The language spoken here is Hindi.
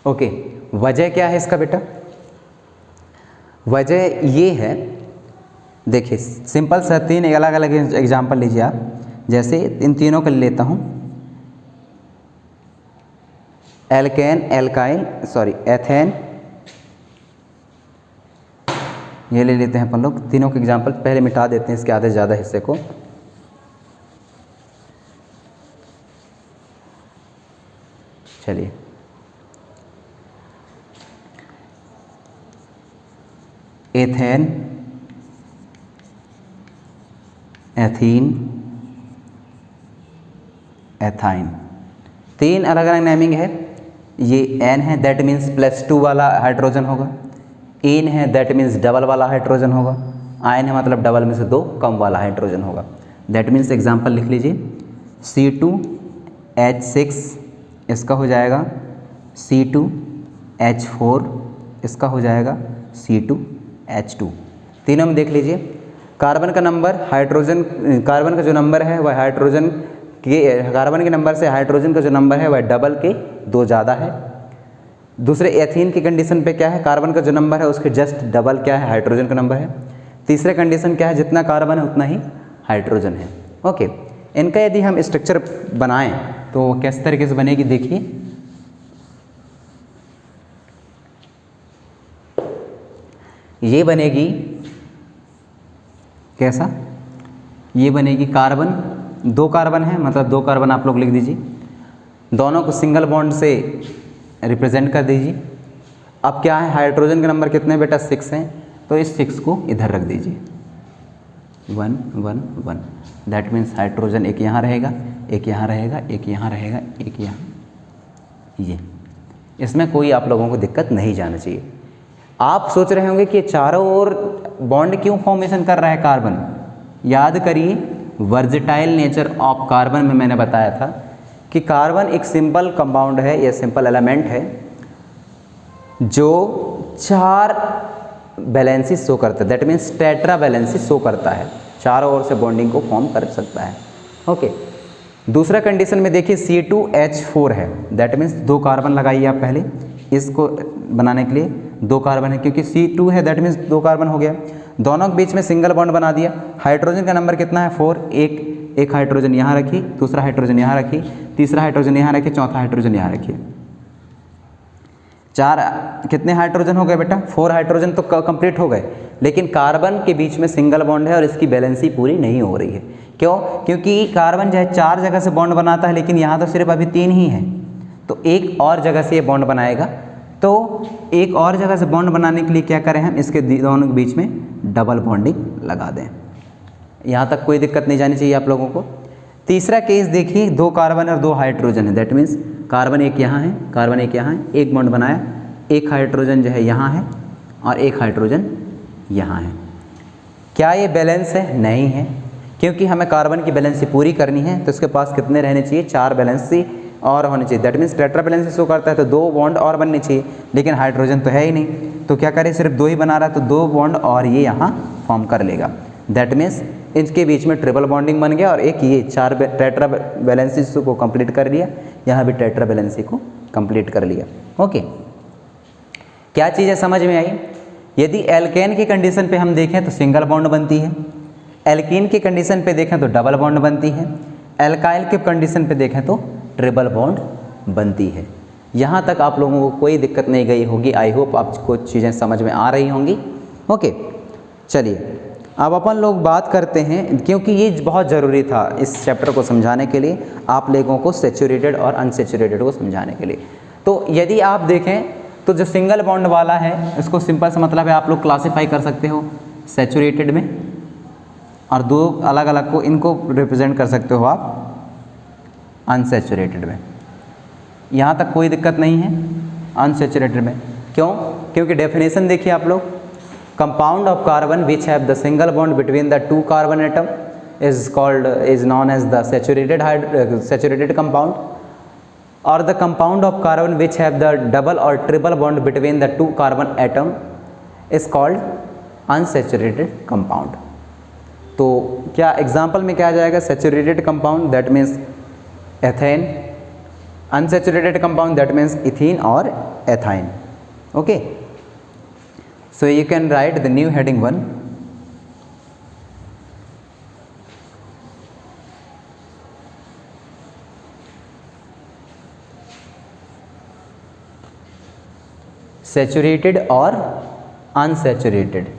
ओके, वजह क्या है इसका बेटा? वजह ये है, देखिए सिंपल सा 3 अलग अलग एग्जाम्पल लीजिए आप। जैसे इन तीनों को ले लेता हूँ, एल्केन, एल्काइल, सॉरी एथेन, ये ले लेते हैं अपन लोग। तीनों के एग्जाम्पल पहले मिटा देते हैं इसके आधे से ज़्यादा हिस्से को। चलिए, एथेन, एथीन, एथाइन, 3 अलग अलग नेमिंग है। ये एन है, दैट मीन्स +2 वाला हाइड्रोजन होगा। इन है, दैट मीन्स डबल वाला हाइड्रोजन होगा। आयन है, मतलब डबल में से 2 कम वाला हाइड्रोजन होगा। दैट मीन्स एग्जाम्पल लिख लीजिए, C2H6 इसका हो जाएगा C2H4, इसका हो जाएगा C2H2। तीनों में देख लीजिए, कार्बन का नंबर, हाइड्रोजन, कार्बन का जो नंबर है वह हाइड्रोजन के, कार्बन के नंबर से हाइड्रोजन का जो नंबर है वह डबल के 2 ज़्यादा है। दूसरे एथीन की कंडीशन पे क्या है, कार्बन का जो नंबर है उसके जस्ट डबल क्या है, हाइड्रोजन का नंबर है। तीसरे कंडीशन क्या है, जितना कार्बन है उतना ही हाइड्रोजन है। ओके, इनका यदि हम स्ट्रक्चर बनाएं तो किस तरीके से बनेगी, देखिए ये बनेगी कैसा, ये बनेगी कार्बन, 2 कार्बन है, मतलब 2 कार्बन आप लोग लिख दीजिए, दोनों को सिंगल बॉन्ड से रिप्रेजेंट कर दीजिए। अब क्या है, हाइड्रोजन का नंबर कितने बेटा, 6 हैं, तो इस 6 को इधर रख दीजिए, 1 1 1। दैट मीन्स हाइड्रोजन एक यहाँ रहेगा, एक यहाँ रहेगा, एक यहाँ रहेगा, एक यहाँ, ये। इसमें कोई आप लोगों को दिक्कत नहीं जाना चाहिए। आप सोच रहे होंगे कि चारों ओर बॉन्ड क्यों फॉर्मेशन कर रहा है कार्बन। याद करिए, वर्जेटाइल नेचर ऑफ कार्बन में मैंने बताया था कि कार्बन एक सिंपल कंपाउंड है या सिंपल एलिमेंट है जो 4 वैलेंसी शो करता है। That means tetra valency show करता है, चारों ओर से बॉन्डिंग को फॉर्म कर सकता है। ओके, दूसरा कंडीशन में देखिए C2H4 है, दैट मीन्स 2 कार्बन लगाइए आप पहले, इसको बनाने के लिए 2 कार्बन है, क्योंकि C2 है दैट मीन्स 2 कार्बन हो गया। दोनों के बीच में सिंगल बॉन्ड बना दिया। हाइड्रोजन का नंबर कितना है, 4। एक हाइड्रोजन यहाँ रखिए, दूसरा हाइड्रोजन यहाँ रखिए, तीसरा हाइड्रोजन यहाँ रखिए, चौथा हाइड्रोजन यहाँ रखिए। 4 कितने हाइड्रोजन हो गए बेटा, 4 हाइड्रोजन तो कंप्लीट हो गए, लेकिन कार्बन के बीच में सिंगल बॉन्ड है और इसकी बैलेंसी पूरी नहीं हो रही है। क्यों? क्योंकि कार्बन जो है 4 जगह से बॉन्ड बनाता है, लेकिन यहाँ तो सिर्फ अभी 3 ही है, तो एक और जगह से ये बॉन्ड बनाएगा। तो एक और जगह से बॉन्ड बनाने के लिए क्या करें हम, इसके दोनों के बीच में डबल बॉन्डिंग लगा दें। यहाँ तक कोई दिक्कत नहीं जानी चाहिए आप लोगों को। तीसरा केस देखिए, 2 कार्बन और 2 हाइड्रोजन है, दैट मीन्स कार्बन एक यहाँ है, कार्बन एक यहाँ है, एक बॉन्ड बनाया, एक हाइड्रोजन जो है यहाँ है और एक हाइड्रोजन यहाँ है। क्या ये बैलेंस है? नहीं है, क्योंकि हमें कार्बन की बैलेंसी पूरी करनी है, तो इसके पास कितने रहने चाहिए, 4 बैलेंसी और होनी चाहिए। That means tetra valency show करता है तो 2 बॉन्ड और बननी चाहिए, लेकिन हाइड्रोजन तो है ही नहीं, तो क्या करें, सिर्फ 2 ही बना रहा है, तो 2 बॉन्ड और ये यहाँ फॉर्म कर लेगा। दैट मीन्स इनके बीच में ट्रिपल बॉन्डिंग बन गया और एक ये 4 टेट्रा बैलेंसी को कंप्लीट कर लिया, यहाँ भी टेट्रा बैलेंसी को कंप्लीट कर लिया। ओके, क्या चीज़ें समझ में आई? यदि एल्केन की कंडीशन पे हम देखें तो सिंगल बॉन्ड बनती है, एल्कीन की कंडीशन पे देखें तो डबल बॉन्ड बनती है, एल्काइल के कंडीशन पे देखें तो ट्रिपल बॉन्ड बनती है। यहाँ तक आप लोगों को कोई दिक्कत नहीं गई होगी। आई होप आपको चीज़ें समझ में आ रही होंगी। ओके, चलिए अब अपन लोग बात करते हैं, क्योंकि ये बहुत ज़रूरी था इस चैप्टर को समझाने के लिए, आप लोगों को सैचुरेटेड और अनसैचुरेटेड को समझाने के लिए। तो यदि आप देखें तो जो सिंगल बॉन्ड वाला है, इसको सिंपल सा मतलब है आप लोग क्लासीफाई कर सकते हो सैचुरेटेड में, और 2 अलग अलग को इनको रिप्रेजेंट कर सकते हो आप अनसैचुरेटेड में। यहाँ तक कोई दिक्कत नहीं है अनसैचुरेटेड में। क्यों? क्योंकि डेफिनेशन देखिए आप लोग, compound of carbon which have the single bond between the 2 carbon atom is known as the saturated compound, or the compound of carbon which have the double or triple bond between the 2 carbon atom is called unsaturated compound। तो क्या एग्जाम्पल में क्या आ जाएगा, saturated compound that means ethane, unsaturated compound that means ethene और ethyne. Okay, so you can write the new heading 1. Saturated or unsaturated.